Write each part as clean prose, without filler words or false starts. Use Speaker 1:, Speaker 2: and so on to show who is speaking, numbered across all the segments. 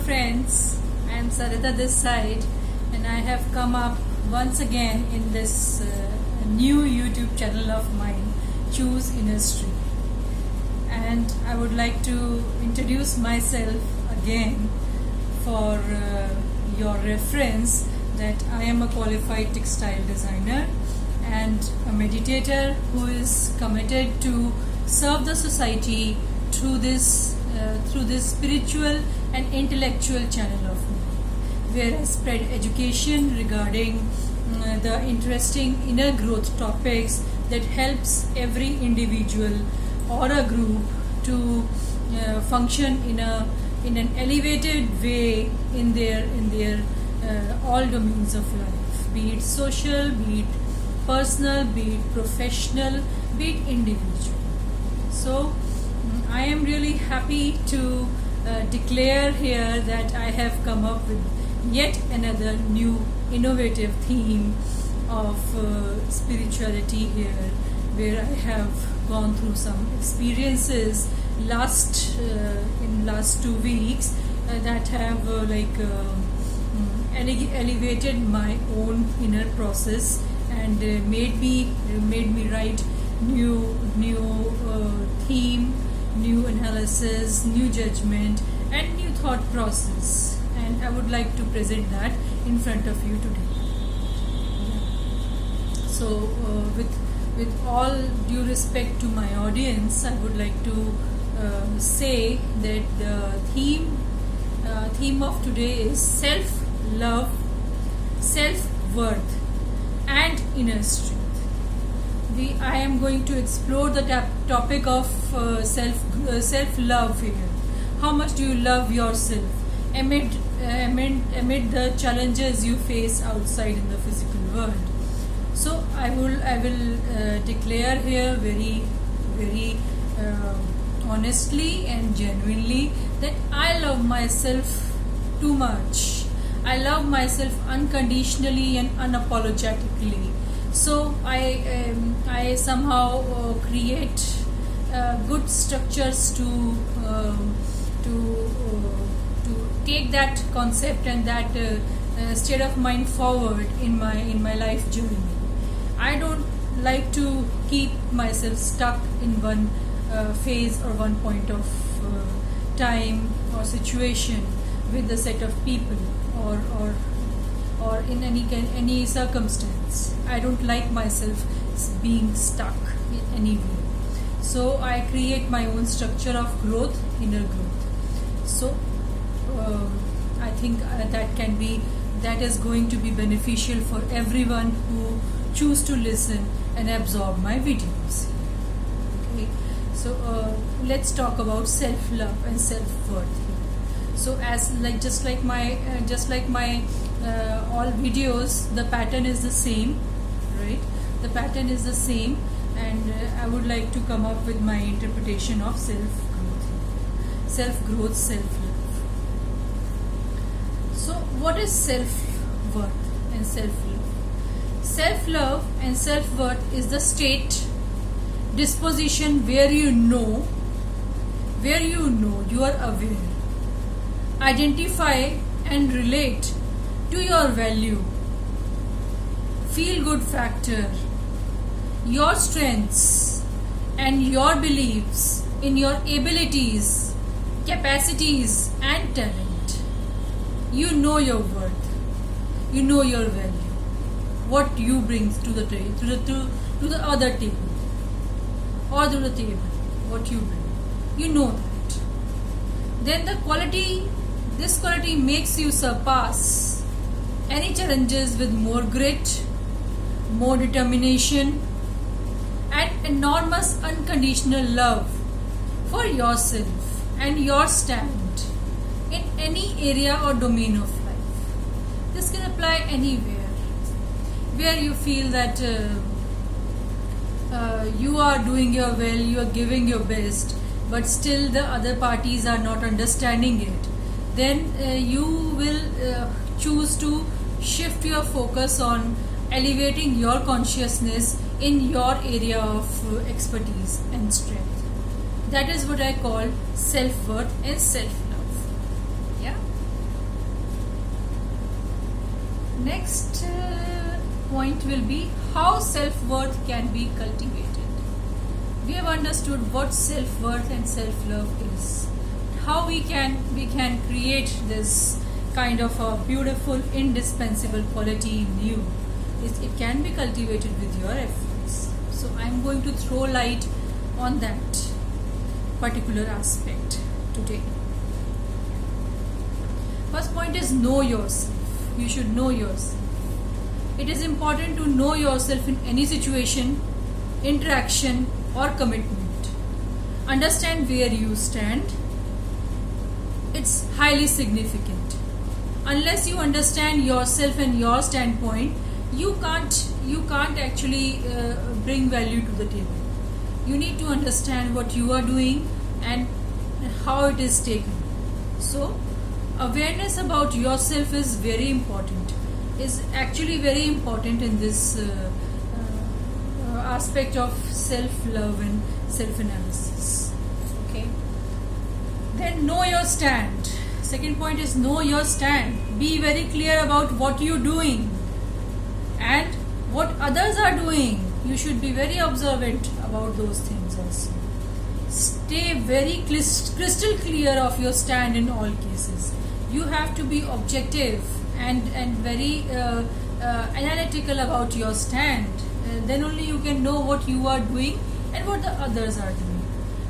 Speaker 1: friends, I am Sarita this side, and I have come up once again in this new YouTube channel of mine, Choose Inner Strength. And I would like to introduce myself again for your reference that I am a qualified textile designer and a meditator who is committed to serve the society through this spiritual and intellectual channel of me, where I spread education regarding the interesting inner growth topics that helps every individual or a group to function in an elevated way in their all domains of life, be it social, be it personal, be it professional, be it individual. So I am really happy to declare here that I have come up with yet another new innovative theme of spirituality here, where I have gone through some experiences in last 2 weeks that have elevated my own inner process and made me write new theme, new analysis, new judgment, and new thought process. And I would like to present that in front of you today. So, with all due respect to my audience, I would like to say that the theme of today is self-love, self-worth, and inner strength. I am going to explore the topic of self-love here. How much do you love yourself amid the challenges you face outside in the physical world? So I will declare here very honestly and genuinely that I love myself too much. I love myself unconditionally and unapologetically. So I somehow create good structures to take that concept and that state of mind forward in my life journey. I don't like to keep myself stuck in one phase or one point of time or situation with a set of people or in any circumstance. I don't like myself being stuck in any way. So I create my own structure of growth, inner growth. So I think that is going to be beneficial for everyone who choose to listen and absorb my videos. Okay, so let's talk about self-love and self-worth. So just like my all videos, the pattern is the same, right? The pattern is the same, and I would like to come up with my interpretation of self-growth, self-love. So what is self-worth and self-love? Self-love and self-worth is the state, disposition where you know, you are aware, identify and relate to your value, feel good factor, your strengths and your beliefs in your abilities, capacities and talent. You know your worth, you know your value, what you bring to the table, to the other table, or to the table, what you bring. You know that. Then this quality makes you surpass any challenges with more grit, more determination, and enormous unconditional love for yourself and your stand in any area or domain of life. This can apply anywhere where you feel that you are doing your well, you are giving your best, but still the other parties are not understanding it. Then you will choose to shift your focus on elevating your consciousness in your area of expertise and strength. That is what I call self-worth and self-love. Yeah. Next point will be how self-worth can be cultivated. We have understood what self-worth and self-love is. How we can create this kind of a beautiful, indispensable quality in you. It can be cultivated with your efforts. So I am going to throw light on that particular aspect today. First point is know yourself. You should know yourself. It is important to know yourself in any situation, interaction or commitment. Understand where you stand. It's highly significant. Unless you understand yourself and your standpoint, you can't actually bring value to the table. You need to understand what you are doing and how it is taken. So awareness about yourself is very important, is actually very important in this aspect of self-love and self-analysis. Okay. Then know your stand. Second point is know your stand. Be very clear about what you're doing and what others are doing. You should be very observant about those things also. Stay very crystal clear of your stand in all cases. You have to be objective and very analytical about your stand. Then only you can know what you are doing and what the others are doing.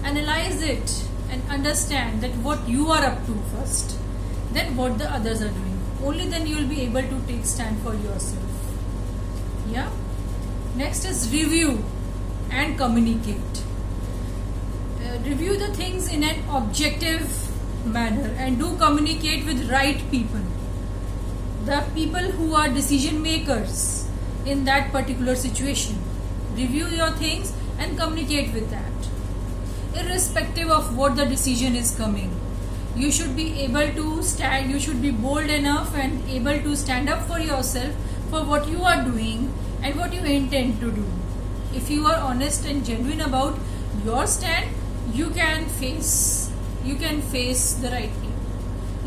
Speaker 1: Analyze it and understand that what you are up to first, then what the others are doing. Only then you will be able to take stand for yourself. Yeah. Next is review and communicate. Review the things in an objective manner and do communicate with right people. The people who are decision makers in that particular situation. Review your things and communicate with that. Irrespective of what the decision is coming, you should be able to stand, you should be bold enough and able to stand up for yourself for what you are doing and what you intend to do. If you are honest and genuine about your stand, you can face the right people.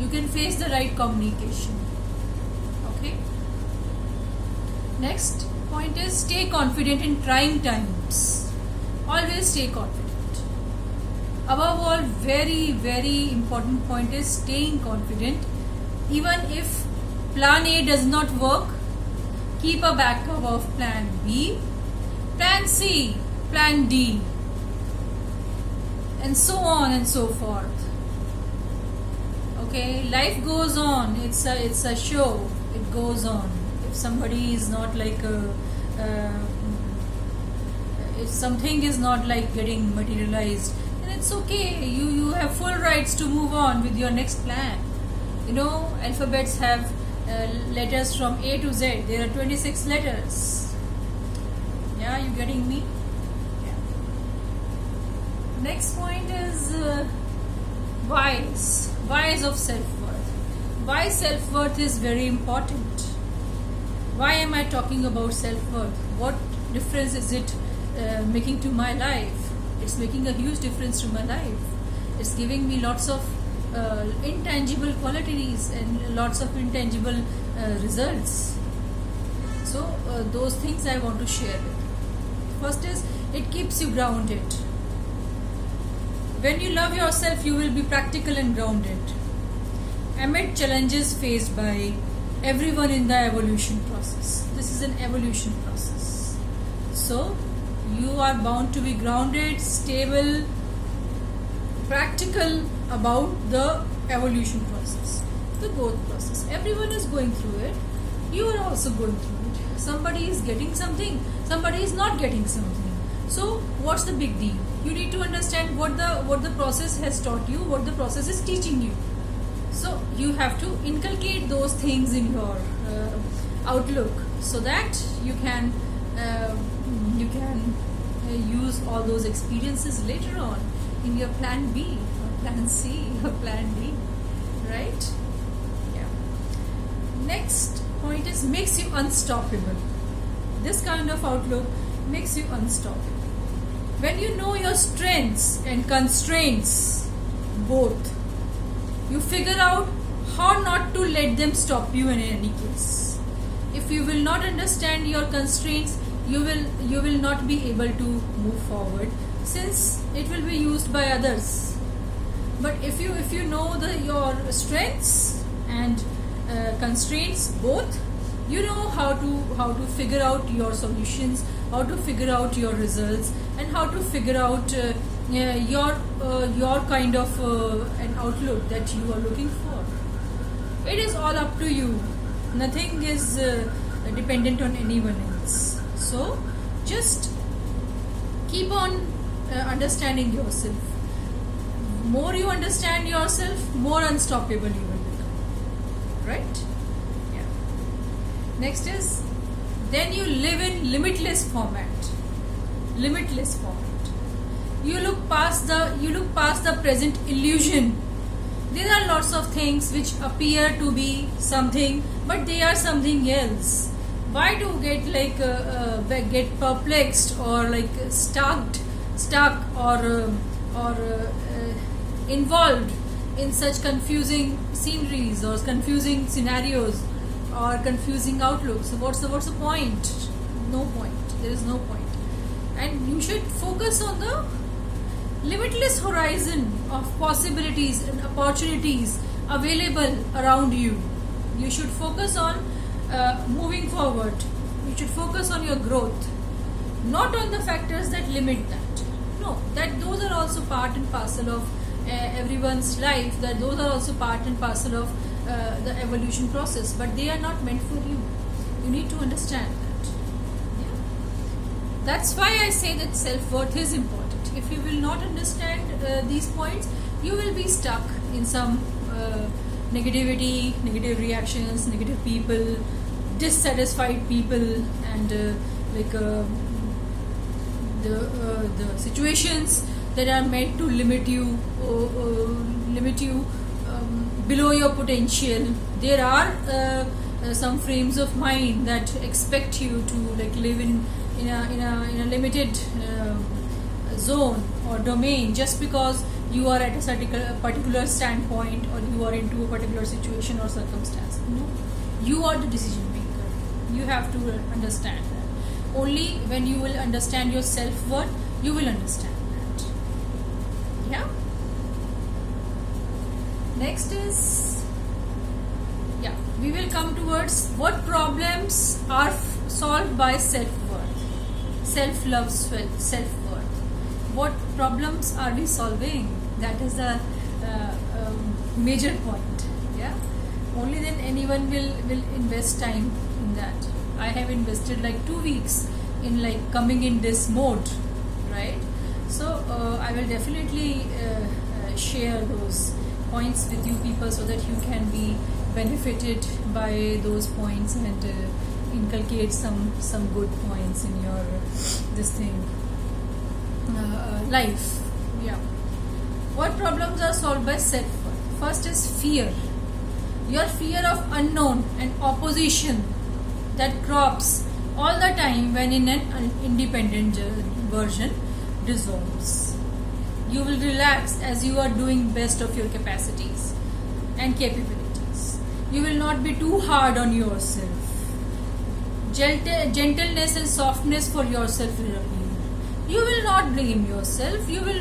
Speaker 1: You can face the right communication. Okay. Next point is stay confident in trying times. Always stay confident. Above all, very, very important point is staying confident. Even if plan A does not work, keep a backup of plan B, plan C, plan D, and so on and so forth. Okay, life goes on. It's a show. It goes on. If somebody is not like if something is not like getting materialized, then it's okay. You have full rights to move on with your next plan. You know, alphabets have letters from A to Z. There are 26 letters. Yeah, you getting me? Yeah. Next point is whys. Whys of self-worth. Why self-worth is very important. Why am I talking about self-worth? What difference is it making to my life? It's making a huge difference to my life. It's giving me lots of intangible qualities and lots of intangible results. So those things I want to share with you. First is it keeps you grounded. When you love yourself, you will be practical and grounded amid challenges faced by everyone in the evolution process. This is an evolution process. So you are bound to be grounded, stable, practical about the evolution process, the growth process. Everyone is going through it. You are also going through it. Somebody is getting something, somebody is not getting something. So what's the big deal? You need to understand what the process has taught you, what the process is teaching you. So you have to inculcate those things in your outlook so that you can use all those experiences later on in your plan B or plan C or plan D, right? Yeah. Next point is makes you unstoppable. This kind of outlook makes you unstoppable. When you know your strengths and constraints both, you figure out how not to let them stop you in any case. if you will not understand your constraints, you will not be able to move forward, since it will be used by others. But if you know your strengths and constraints both, you know how to figure out your solutions, how to figure out your results, and how to figure out your kind of an outlook that you are looking for. It is all up to you. Nothing is dependent on anyone else. So just keep on understanding yourself. More you understand yourself, more unstoppable you will become. Right? Yeah. Next is, then you live in limitless format. Limitless format. You look past the present illusion. There are lots of things which appear to be something, but they are something else. Why do get perplexed or like stuck or involved in such confusing sceneries or confusing scenarios or confusing outlooks? So what's the point? No point. There is no point. And you should focus on the limitless horizon of possibilities and opportunities available around you. You should focus on moving forward. You should focus on your growth, not on the factors that limit that. No, that those are also part and parcel of everyone's life. That those are also part and parcel of the evolution process, but they are not meant for you. You need to understand that. Yeah? That's why I say that self-worth is important. If you will not understand these points, you will be stuck in some negativity, negative reactions, negative people, dissatisfied people, and the situations that are meant to limit you below your potential. There are some frames of mind that expect you to like live in a limited zone or domain just because you are at a particular standpoint or you are into a particular situation or circumstance. No, you are the decision maker. You have to understand that. Only when you will understand your self-worth, you will understand that. Yeah. Next is, we will come towards what problems are solved by self-worth, self-love, self-worth. What problems are we solving? That is the major point. Yeah. Only then anyone will invest time in that. I have invested like 2 weeks in like coming in this mode, right? So I will definitely share those points with you people so that you can be benefited by those points and inculcate some good points in your life. Yeah. What problems are solved by self-worth? First is fear. Your fear of unknown and opposition that crops all the time when in an independent version dissolves. You will relax as you are doing best of your capacities and capabilities. You will not be too hard on yourself. Gentleness and softness for yourself will appear. You will not blame yourself. You will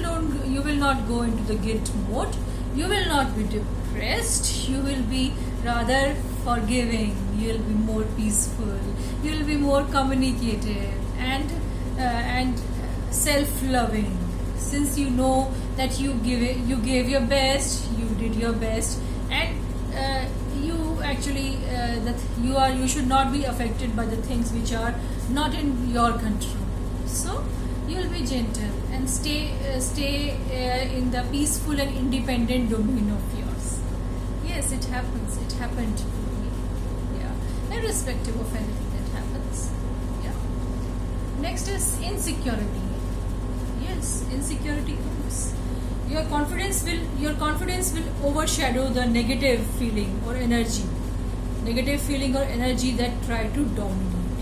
Speaker 1: not go into the guilt mode. You will not be depressed. You will be rather forgiving. You will be more peaceful. You will be more communicative and self-loving. Since you know that you gave your best, you did your best, and you actually you should not be affected by the things which are not in your control. So you will be gentle and stay in the peaceful and independent domain of yours. Yes, it happens. It happened to me. Yeah, irrespective of anything that happens. Yeah. Next is insecurity. Yes, insecurity comes. Your confidence will overshadow the negative feeling or energy that try to dominate.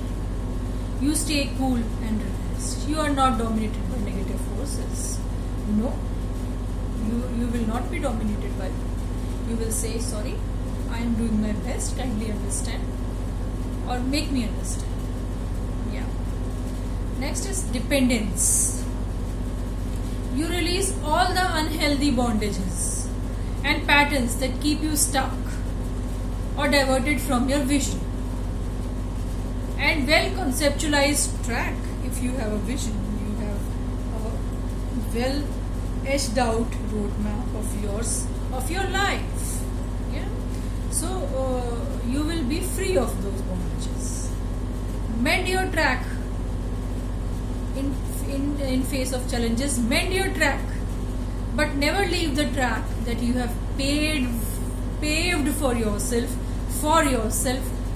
Speaker 1: You stay cool and relaxed. You are not dominated by negative forces. No, you will not be dominated by them. You will say, sorry, I am doing my best, kindly understand. or make me understand. Yeah. Next is dependence. You release all the unhealthy bondages and patterns that keep you stuck or diverted from your vision. And well conceptualized track. If you have a vision, you have a well edged out roadmap of your life. Yeah. So you will be free of those bondages. Mend your track in face of challenges. Mend your track, but never leave the track that you have paved for yourself,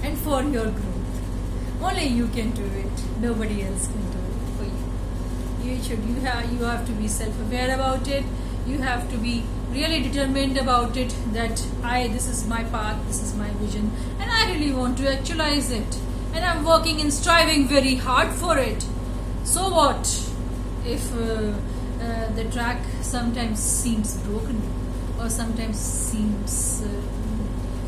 Speaker 1: and for your growth. Only you can do it. Nobody else can do it for you. You have to be self-aware about it. You have to be really determined about it, that this is my path, this is my vision, and I really want to actualize it, and I'm working and striving very hard for it. So what if the track sometimes seems broken, or sometimes seems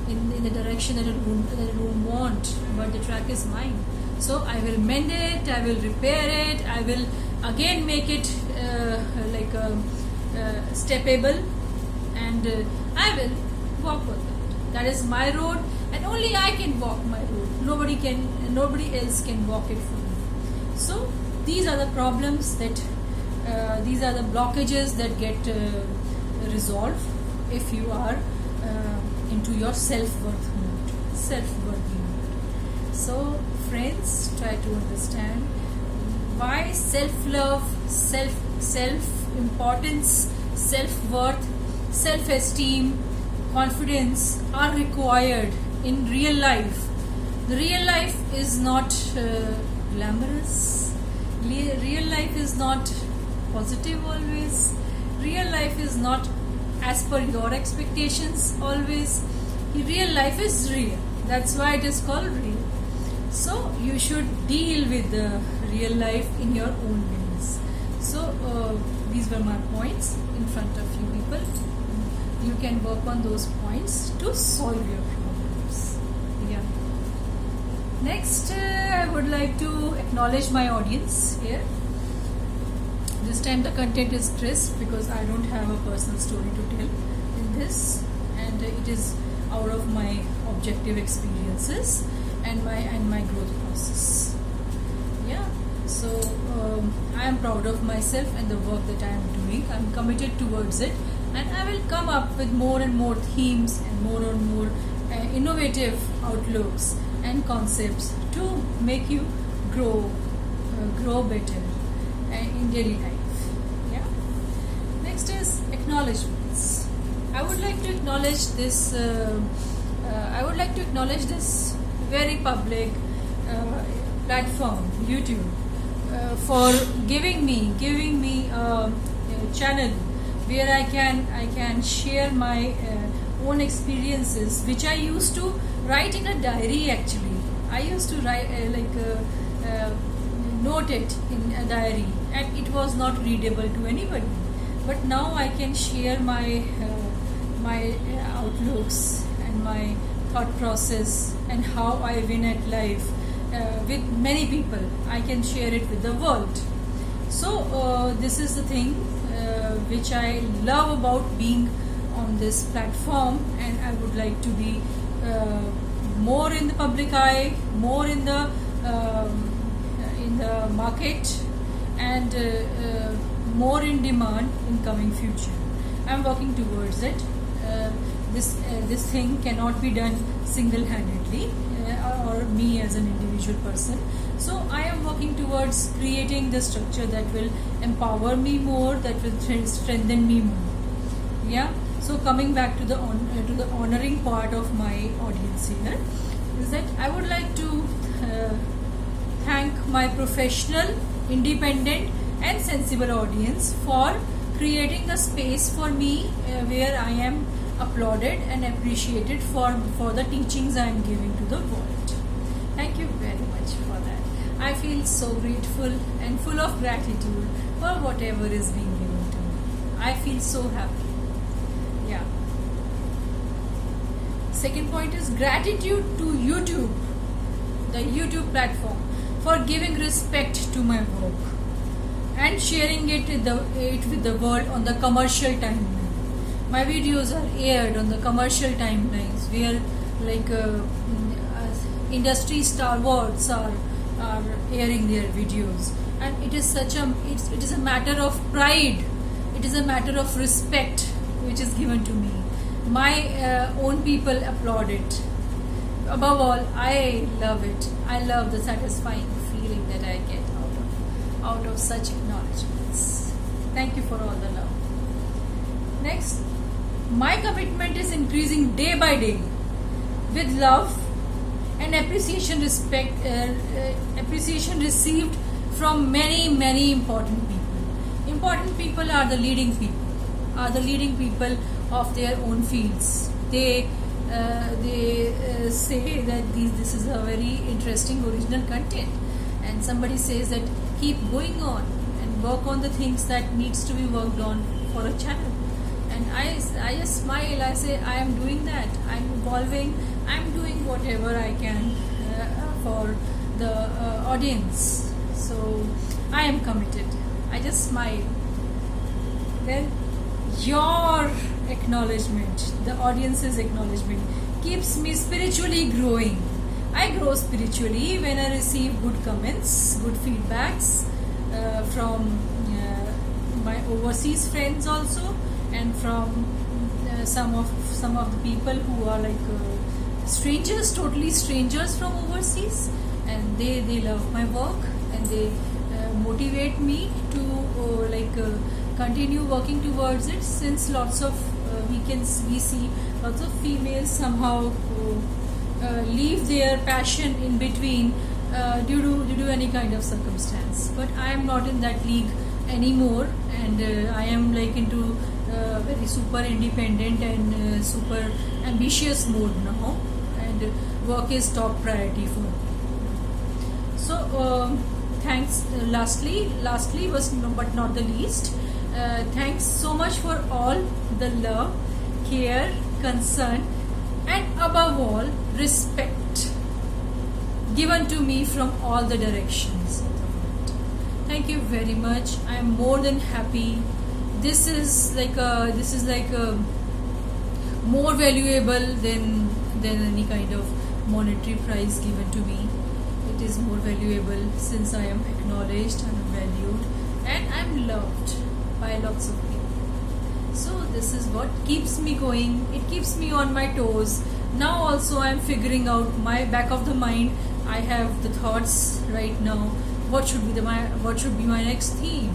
Speaker 1: in the direction that it won't want, but the track is mine. So I will mend it, I will repair it, I will again make it steppable, and I will walk on that. That is my road, and only I can walk my road. Nobody else can walk it for me. So these are the problems these are the blockages that get resolved if you are into your self-worth mode. So friends, try to understand why self-love, self-importance, self-worth, self-esteem, confidence are required in real life. The real life is not glamorous. Real life is not positive always. Real life is not as per your expectations always. Real life is real. That's why it is called real. So you should deal with the real life in your own ways. So these were my points in front of you people. You can work on those points to solve your problems. Yeah. Next, I would like to acknowledge my audience here. This time the content is crisp because I don't have a personal story to tell in this, and it is out of my objective experiences and my growth process. Yeah. So I am proud of myself and the work that I am doing. I am committed towards it, and I will come up with more and more themes and more innovative outlooks and concepts to make you grow better in daily life. Yeah. Next is acknowledgements. I would like to acknowledge this. Very public platform, YouTube, for giving me a channel where I can share my own experiences, which I used to write in a diary. Actually, I used to write note it in a diary, and it was not readable to anybody. But now I can share my outlooks and my thought process and how I win at life with many people. I can share it with the world. So this is the thing which I love about being on this platform, and I would like to be more in the public eye, more in the market, and more in demand in coming future. I'm working towards it. This thing cannot be done single-handedly or me as an individual person. So I am working towards creating the structure that will empower me more, that will strengthen me more. Yeah. So coming back to the honoring part of my audience here, is that I would like to thank my professional, independent and sensible audience for creating a space for me where I am applauded and appreciated for the teachings I am giving to the world. Thank you very much for that. I feel so grateful and full of gratitude for whatever is being given to me. I feel so happy. Yeah. Second point is gratitude to YouTube. the YouTube platform, for giving respect to my work and sharing it with the world on the commercial timeline. My videos are aired on the commercial timelines where industry stalwarts are airing their videos, and it is it is a matter of pride, it is a matter of respect which is given to me. My own people applaud it. Above all, I love it. I love the satisfying feeling that I get out of such acknowledgements. Thank you for all the love. Next, my commitment is increasing day by day with love and appreciation received from many important people. Important people are the leading people of their own fields. They say that this is a very interesting original content, and somebody says that keep going on and work on the things that needs to be worked on for a channel. And I just smile. I say I am doing that. I'm evolving. I'm doing whatever I can for the audience. So I am committed. I just smile. Then your acknowledgement, the audience's acknowledgement, keeps me spiritually growing. I grow spiritually when I receive good comments, good feedbacks from my overseas friends also, and from some of the people who are strangers, totally strangers from overseas, and they love my work, and they motivate me to continue working towards it, since lots of we see lots of females somehow leave their passion in between due to any kind of circumstance. But I am not in that league anymore, and I am into very super independent and super ambitious mode now, and work is top priority for me. So thanks. Lastly, but not the least, thanks so much for all the love, care, concern, and above all, respect given to me from all the directions. Thank you very much. I am more than happy. This is more valuable than any kind of monetary prize given to me. It is more valuable since I am acknowledged, I am valued, and I am loved by lots of people. So this is what keeps me going. It keeps me on my toes. Now also I am figuring out my back of the mind. I have the thoughts right now. What should be my next theme?